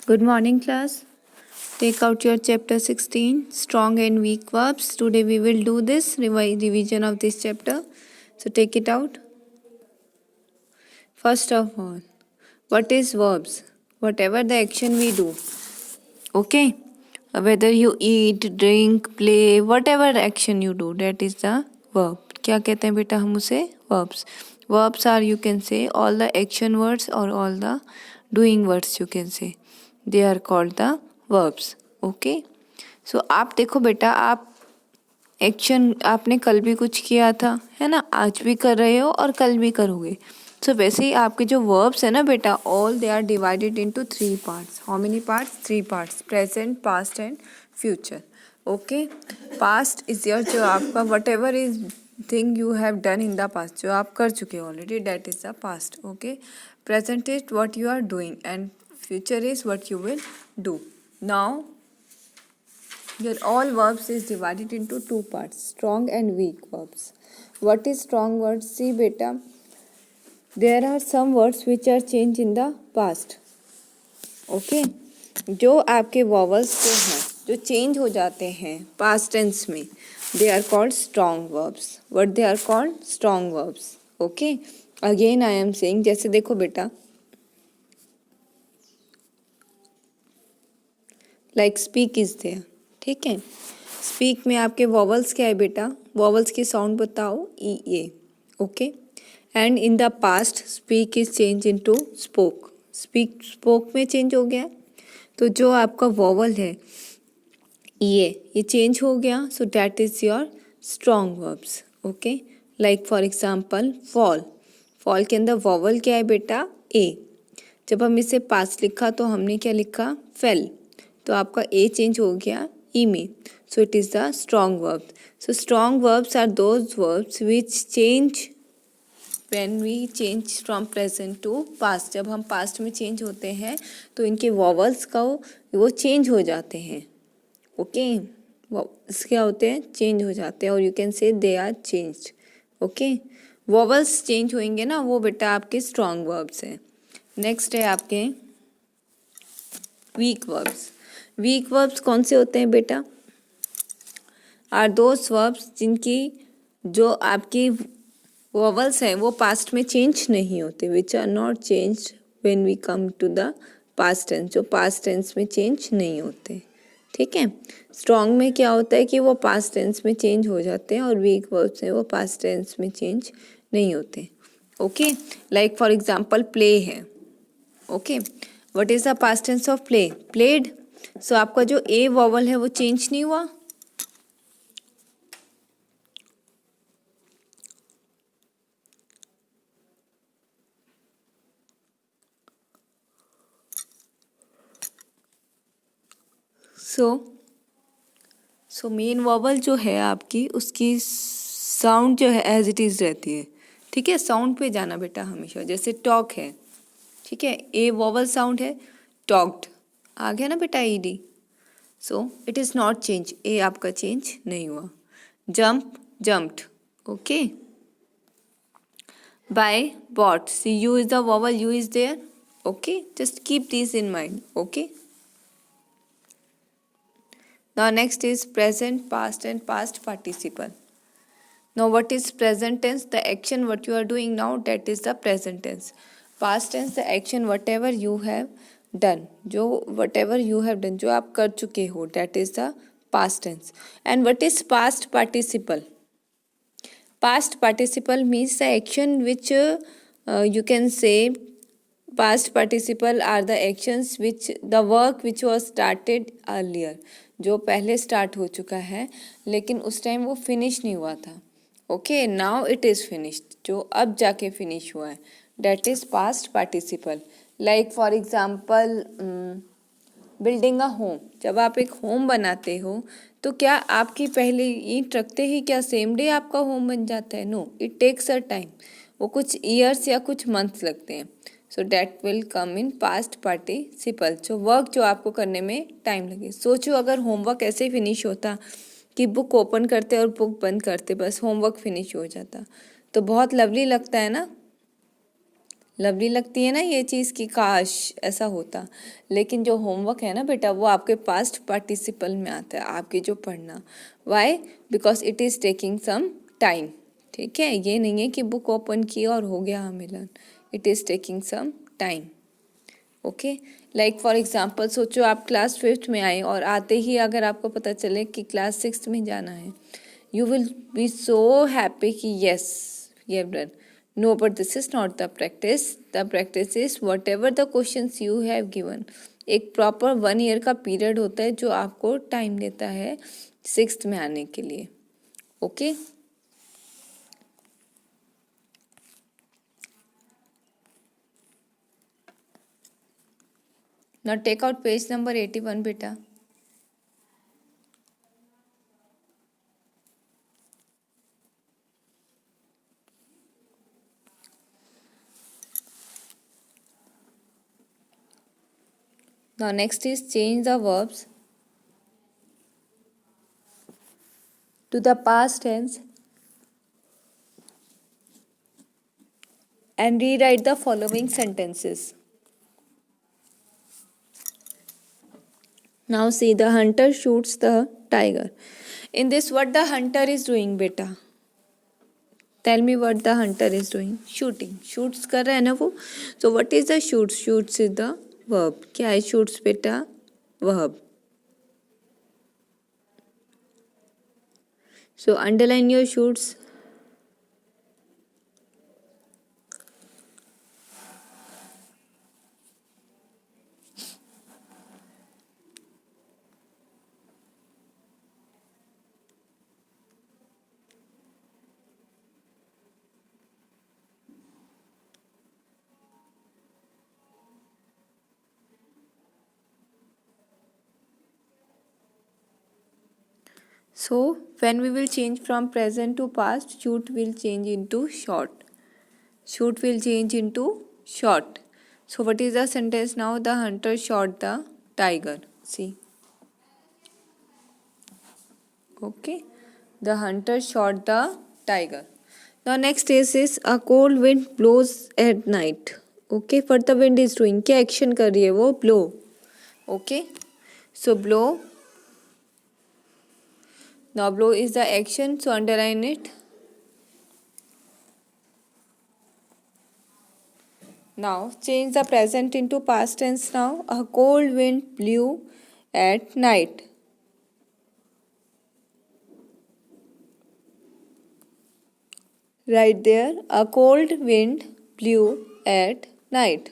Good morning, class. Take out your chapter 16, strong and weak verbs. Today we will do this revision of this chapter. So take it out. First of all, what is verbs? Whatever the action we do. Okay? Whether you eat, drink, play, whatever action you do, that is the verb. क्या कहते हैं बेटा हम उसे? Verbs. Verbs are, you can say, all the action words or all the doing words, you can say. They are called the verbs. Okay? So आप देखो बेटा, आप एक्शन आपने कल भी कुछ किया था, है ना, आज भी कर रहे हो और कल भी करोगे. सो वैसे ही आपके जो वर्ब्स है ना बेटा, all they are divided into 3 parts. How many parts? 3 parts. Present, past and future. Okay. Past is your, जो आपका whatever is thing you have done in the past, जो आप कर चुके हो already, that is the past. Okay. Present is what you are doing and future is what you will do. Now your all verbs is divided into 2 parts, strong and weak verbs. What is strong words? See beta, there are some words which are changed in the past. Okay, जो आपके vowels जो हैं, जो change हो जाते हैं past tense में, they are called strong verbs. What they are called? Strong verbs. Okay, again I am saying, जैसे देखो बेटा, लाइक स्पीक इज देयर. ठीक है. स्पीक में आपके वॉवल्स क्या है बेटा? वॉवल्स की साउंड बताओ. E A. Okay. And in the past speak is change into spoke. Speak spoke में चेंज हो गया. तो जो आपका वॉवल है ई ए, ये चेंज हो गया. So that is your strong verbs. Okay. Like for example fall. Fall के अंदर वॉवल क्या है बेटा? ए. जब हम इसे पास्ट लिखा तो हमने क्या लिखा? फेल. तो आपका ए चेंज हो गया ई में. So it is the strong verb. So strong verbs are those verbs which change when we change from present to past. जब हम पास्ट में चेंज होते हैं तो इनके वॉवल्स का वो चेंज हो जाते हैं. ओके. वॉवल्स क्या होते हैं? चेंज हो जाते हैं. और you can say they are changed. Okay. Vowels change होंगे ना, वो बेटा आपके स्ट्रॉन्ग वर्ब्स हैं. नेक्स्ट है आपके वीक वर्ब्स. वीक वर्ब्स कौन से होते हैं बेटा? आर दोज वर्ब्स जिनकी जो आपकी वॉवल्स हैं वो पास्ट में चेंज नहीं होते, which are not changed when we come to the past tense. जो पास्ट टेंस में चेंज नहीं होते. ठीक है. स्ट्रॉन्ग में क्या होता है कि वो पास्ट टेंस में चेंज हो जाते हैं और वीक वर्ब्स हैं वो पास्ट टेंस में चेंज नहीं होते. Okay. Like for example play है. Okay. What is the past tense of play? Played. So आपका जो ए वॉवल है वो चेंज नहीं हुआ. सो मेन वॉवल जो है आपकी, उसकी साउंड जो है एज इट इज रहती है. ठीक है. साउंड पे जाना बेटा हमेशा. जैसे टॉक है. ठीक है. ए वॉवल साउंड है. टॉक्ड आ गया ना बेटा E D. So it is not change. A आपका चेंज नहीं हुआ. Jump, jumped. Okay. Buy, bought. See U is the vowel, U is there. Okay. Just keep this in mind. Okay. Now next is present, past and past participle. Now what is present tense? The action what you are doing now, that is the present tense. Past tense, the action whatever you have done, जो whatever you have done, जो आप कर चुके हो, that is the past tense. And what is past participle? Past participle means the action which you can say past participle are the actions which the work which was started earlier, जो पहले start हो चुका है लेकिन उस time वो finish नहीं हुआ था. Okay. Now it is finished, जो अब जाके फिनिश हुआ है, that is past participle. Like for example building a home. जब आप एक होम बनाते हो तो क्या आपकी पहले ईंट रखते ही क्या सेम डे आपका होम बन जाता है? No, it takes a time. वो कुछ ईयर्स या कुछ मंथ्स लगते हैं. So that will come in past participle. जो वर्क जो आपको करने में टाइम लगे. सोचो अगर होमवर्क ऐसे फिनिश होता कि बुक ओपन करते और बुक बंद करते, बस होमवर्क फिनिश हो जाता, तो बहुत लवली लगता है ना. लवली लगती है ना ये चीज़ की, काश ऐसा होता। लेकिन जो होमवर्क है ना बेटा, वो आपके पास्ट पार्टिसिपल में आता है, आपकी जो पढ़ना। Why? Because it is taking some time. ठीक है, ये नहीं है कि बुक ओपन की और हो गया हमें learn. It is taking some time. Okay, like for example सोचो आप क्लास 5th में आए और आते ही अगर आपको पता चले कि क्लास 6th में जाना है, you will be so happy कि yes you have done. No, but this is not the practice. The practice is whatever the questions you have given. एक प्रॉपर 1 year का पीरियड होता है जो आपको टाइम देता है 6th में आने के लिए। Okay, now take out page number 81 बेटा। Now next is change the verbs to the past tense and rewrite the following sentences. Now see, the hunter shoots the tiger. In this, what the hunter is doing beta? Tell me what the hunter is doing. Shooting. Shoots कर रहा है ना वो. So what is the shoots? Shoots is the verb. क्या है shoots बेटा? Verb. So underline your shoots. So when we will change from present to past, shoot will change into shot. Shoot will change into shot. So what is the sentence now? The hunter shot the tiger. See. Okay. The hunter shot the tiger. Now next is a cold wind blows at night. Okay. What the wind is doing? क्या action कर रही है वो? Blow. Okay. So blow. Now blow is the action. So underline it. Now change the present into past tense now. A cold wind blew at night. Right there, a cold wind blew at night.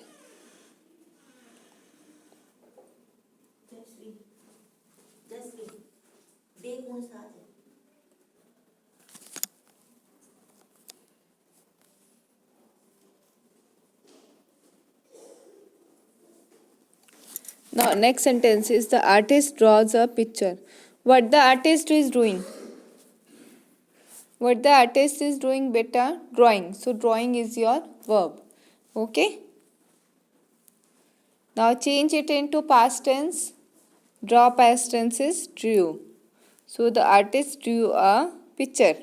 Now next sentence is the artist draws a picture. What the artist is doing? What the artist is doing beta? Drawing. So drawing is your verb. Okay. Now change it into past tense. Draw past tense is drew. So the artist drew a picture.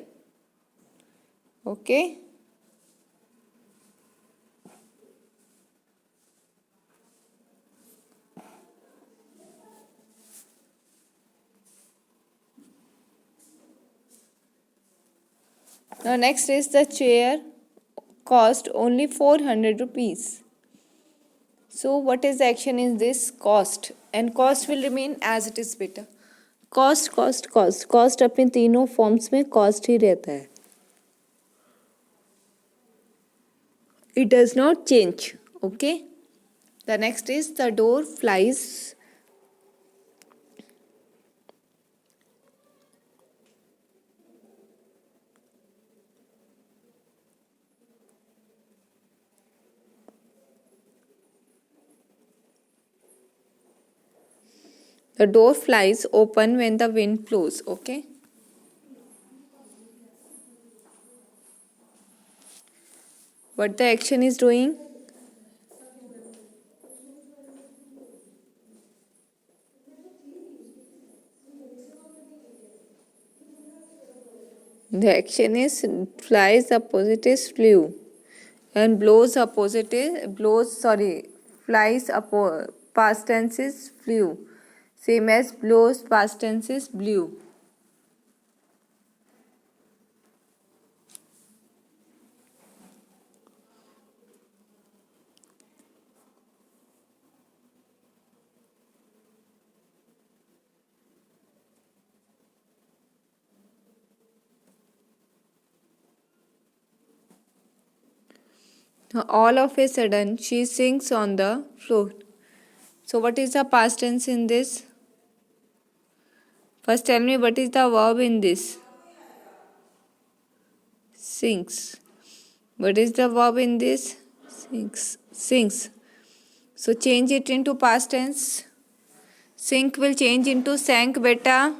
Okay. Now next is the chair cost only 400 rupees. So what is the action in this? Cost. And cost will remain as it is beta. Cost, cost, cost. Cost अपने तीनों forms में cost ही रहता है. It does not change. Okay. The next is the door flies. The door flies open when the wind blows. Okay. What the action is doing? The action is flies, opposite is flew. And blows opposite is blows. Sorry, flies. Past tense is flew. Same as blows. Past tense is blew. All of a sudden, she sinks on the floor. So, what is the past tense in this? First, tell me what is the verb in this? Sinks. What is the verb in this? Sinks. Sinks. So, change it into past tense. Sink will change into sank, beta.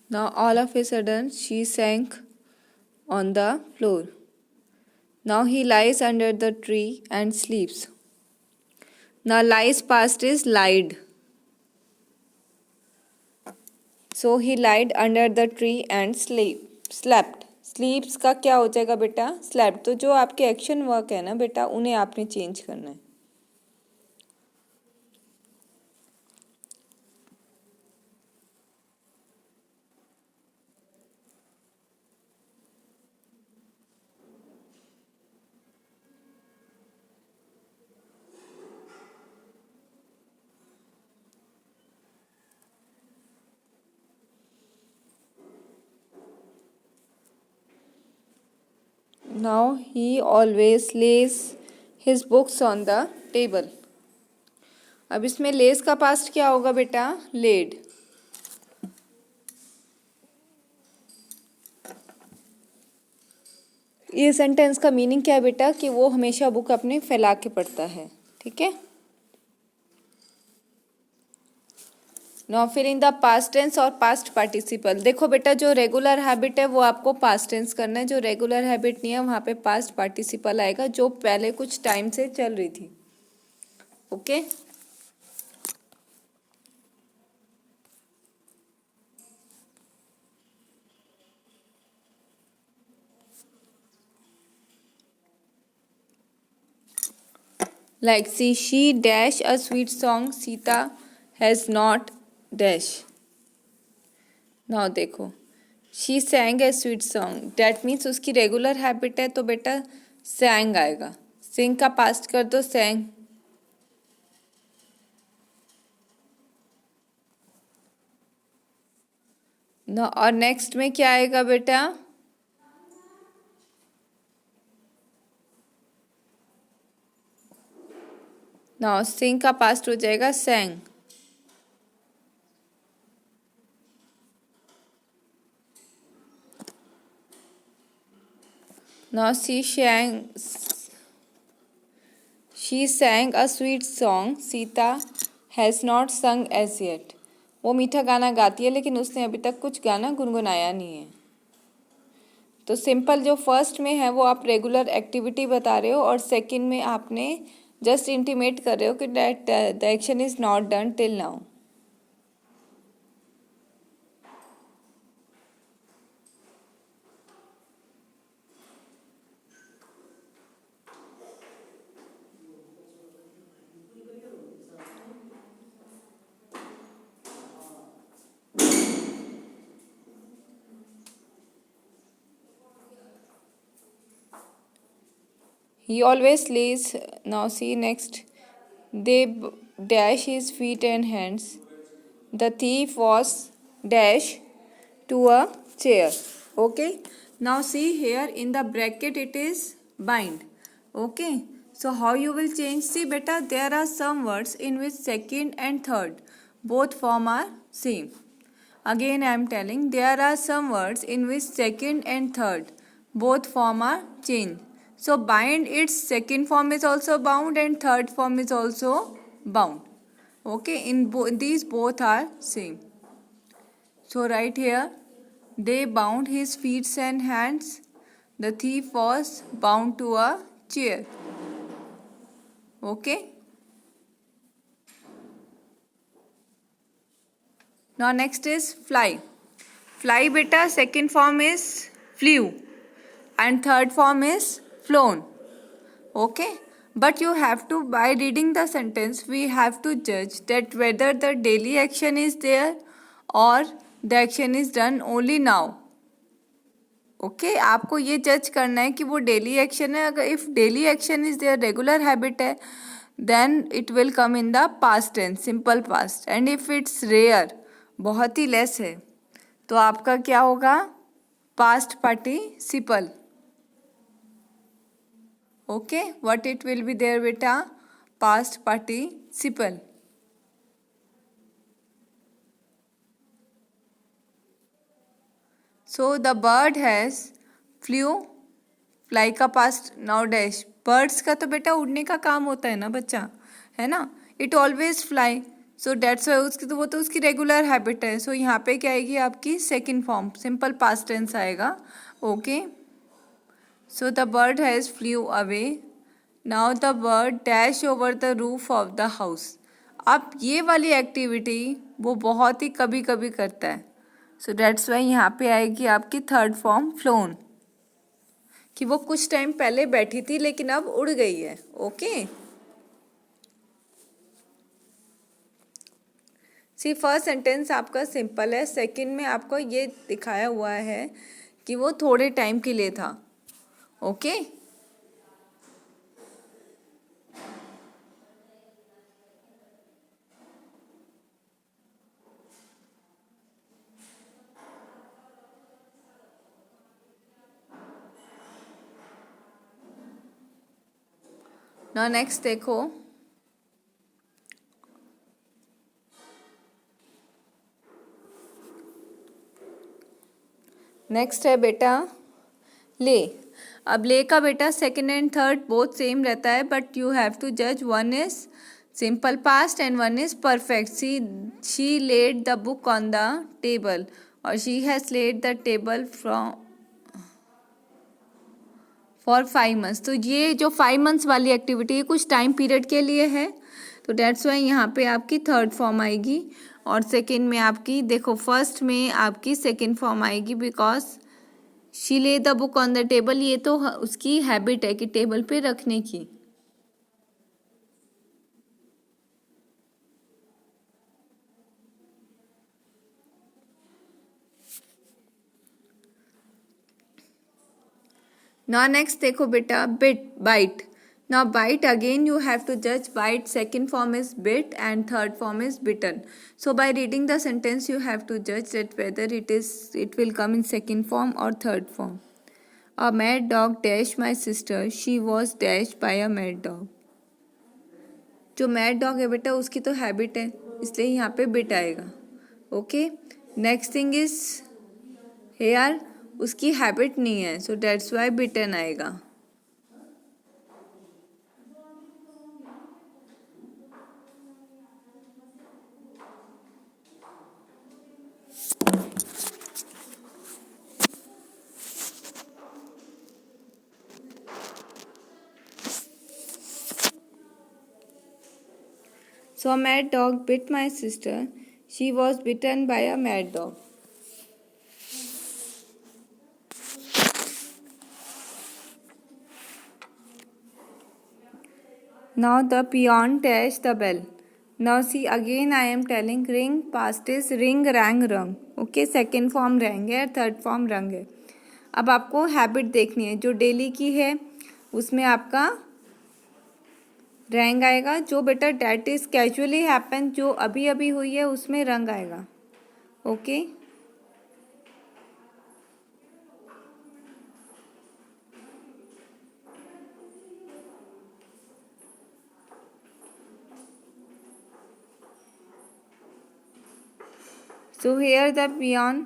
Now, all of a sudden, she sank on the floor. Now, he lies under the tree and sleeps. Now, lies past is lied. So, he lied under the tree and slept. Sleeps का क्या हो जाएगा बेटा? Slept. तो जो आपके action work है ना बेटा, उन्हें आपने चेंज करना है. Now he always lays his books on the table. अब इसमें lays का past क्या होगा बेटा? Laid. ये सेंटेंस का मीनिंग क्या है बेटा? कि वो हमेशा बुक अपने फैला के पढ़ता है. ठीक है. नाउ फिर इन द पास्ट टेंस और पास्ट पार्टिसिपल. देखो बेटा, जो रेगुलर हैबिट है वो आपको पास्ट टेंस करना है. जो रेगुलर हैबिट नहीं है वहाँ पे पास्ट पार्टिसिपल आएगा, जो पहले कुछ टाइम से चल रही थी. Okay. Like, see, she dash a sweet song, Sita has not dash. Now देखो, she sang a sweet song. That means उसकी रेगुलर हैबिट है, तो बेटा sang आएगा. Sing का पास्ट कर दो sang. ना और नेक्स्ट में क्या आएगा बेटा? ना sing का पास्ट हो जाएगा sang. Now she sang a sweet song. Sita has not sung as yet. वो मीठा गाना गाती है लेकिन उसने अभी तक कुछ गाना गुनगुनाया नहीं है. तो सिंपल जो फर्स्ट में है वो आप रेगुलर एक्टिविटी बता रहे हो, और सेकंड में आपने जस्ट इंटीमेट कर रहे हो कि that the action is not done till now. He always lays. Now see next. They dash his feet and hands. The thief was dash to a chair. Okay. Now see here in the bracket it is bind. Okay. So how you will change? See beta, there are some words in which second and third both form are same. Again I am telling, there are some words in which second and third both form are change. So bind, its second form is also bound and third form is also bound. Okay, these both are same. So right here, they bound his feet and hands. The thief was bound to a chair. Okay. Now next is fly. Fly beta, second form is flew and third form is flown. Okay. But you have to, by reading the sentence, we have to judge that whether the daily action is there or the action is done only now. Okay आपको ये जज करना है कि वो daily action है. अगर if daily action is there, regular habit है, then it will come in the past tense, simple past. And if it's rare, बहुत ही लेस है, तो आपका क्या होगा, past participle. Okay, what it will be there बेटा, past participle. So the bird has flew, fly का past now dash. Birds का तो बेटा उड़ने का काम होता है ना बच्चा, है ना. It always fly, so that's why उसकी तो वो तो उसकी रेगुलर हैबिट है. सो यहाँ पे क्या आएगी आपकी second form, simple past tense आएगा. Okay, so the bird has flew away. Now the bird dash over the roof of the house. अब ये वाली एक्टिविटी वो बहुत ही कभी कभी करता है. सो डेट्स वाई यहाँ पे आएगी आपकी थर्ड फॉर्म फ्लोन, कि वो कुछ टाइम पहले बैठी थी लेकिन अब उड़ गई है. ओके, सी फर्स्ट सेंटेंस आपका सिंपल है, सेकंड में आपको ये दिखाया हुआ है कि वो थोड़े टाइम के लिए था. ओके, ना नेक्स्ट देखो, नेक्स्ट है बेटा ले. अब ले का बेटा second and third both same रहता है, बट यू हैव टू जज, one is simple past and one is perfect. She laid the book on the table और she has laid the table for 5 months. तो ये जो 5 months वाली activity है कुछ टाइम पीरियड के लिए है, तो डेट्स वाई यहाँ पे आपकी थर्ड फॉर्म आएगी. और सेकेंड में आपकी देखो, फर्स्ट में आपकी सेकेंड फॉर्म आएगी, बिकॉज शी ले the book on the table, ये तो उसकी हैबिट है कि टेबल पे रखने की. Now next देखो बेटा bite. Now bite again you have to judge. Bite second form is bit and third form is bitten. So by reading the sentence you have to judge that whether it will come in second form or third form. A mad dog dashed my sister. She was dashed by a mad dog. जो mad dog है बेटा उसकी तो habit है, इसलिए यहाँ पे bit आएगा. Okay, next thing is here, उसकी हैबिट नहीं है, सो डेट्स वाई बिटन आएगा. So a mad dog bit my sister. She was bitten by a mad dog. Now the peon dashed the bell. Now see again I am telling ring, past is ring, rang, rung. Okay, second form rang है, third form rung है. अब आपको habit देखनी है, जो daily की है उसमें आपका रैंग आएगा. जो बेटा डैट इज कैजुअली हैपन, जो अभी अभी हुई है उसमें रंग आएगा. Okay, so here the peon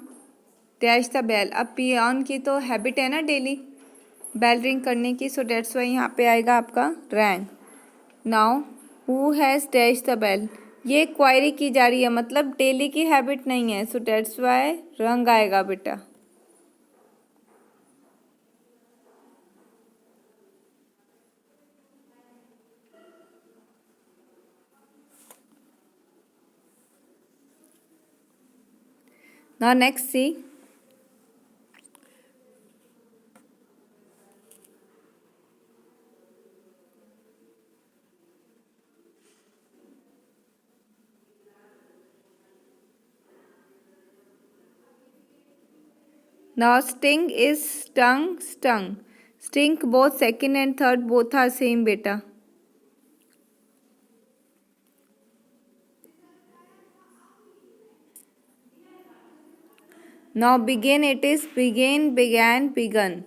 dash the bell. अब पियन की तो हैबिट है ना डेली, बेल रिंग करने की, सो डेट्स वाई यहाँ पे आएगा आपका rang. Now who has dash the bell, ये क्वायरी की जा रही है, मतलब डेली की हैबिट नहीं है, सो डेट्स वाई रंग आएगा बेटा। Now next see, now sting is stung, stung. Sting both second and third both are same beta. Now begin, it is begin, began, begun.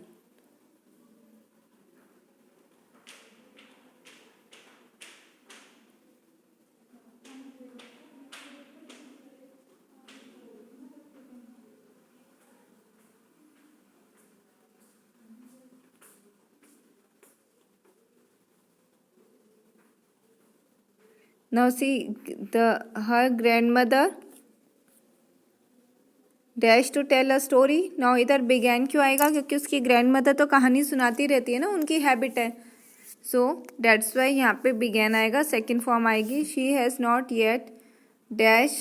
Now see, her grandmother dash to tell a story. Now इधर began क्यों आएगा, क्योंकि उसकी grandmother तो कहानी सुनाती रहती है ना, उनकी हैबिट है, सो डेट्स वाई यहाँ पे बिगैन आएगा। सेकंड फॉर्म आएगी she has not yet dash.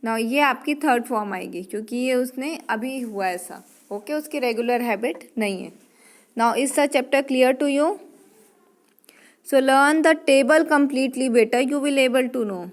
Now ये आपकी थर्ड फॉर्म आएगी, क्योंकि ये उसने अभी हुआ ऐसा, ओके, उसकी रेगुलर हैबिट नहीं है। Now is the chapter clear to you? So learn the table completely बेटा, you will able to no.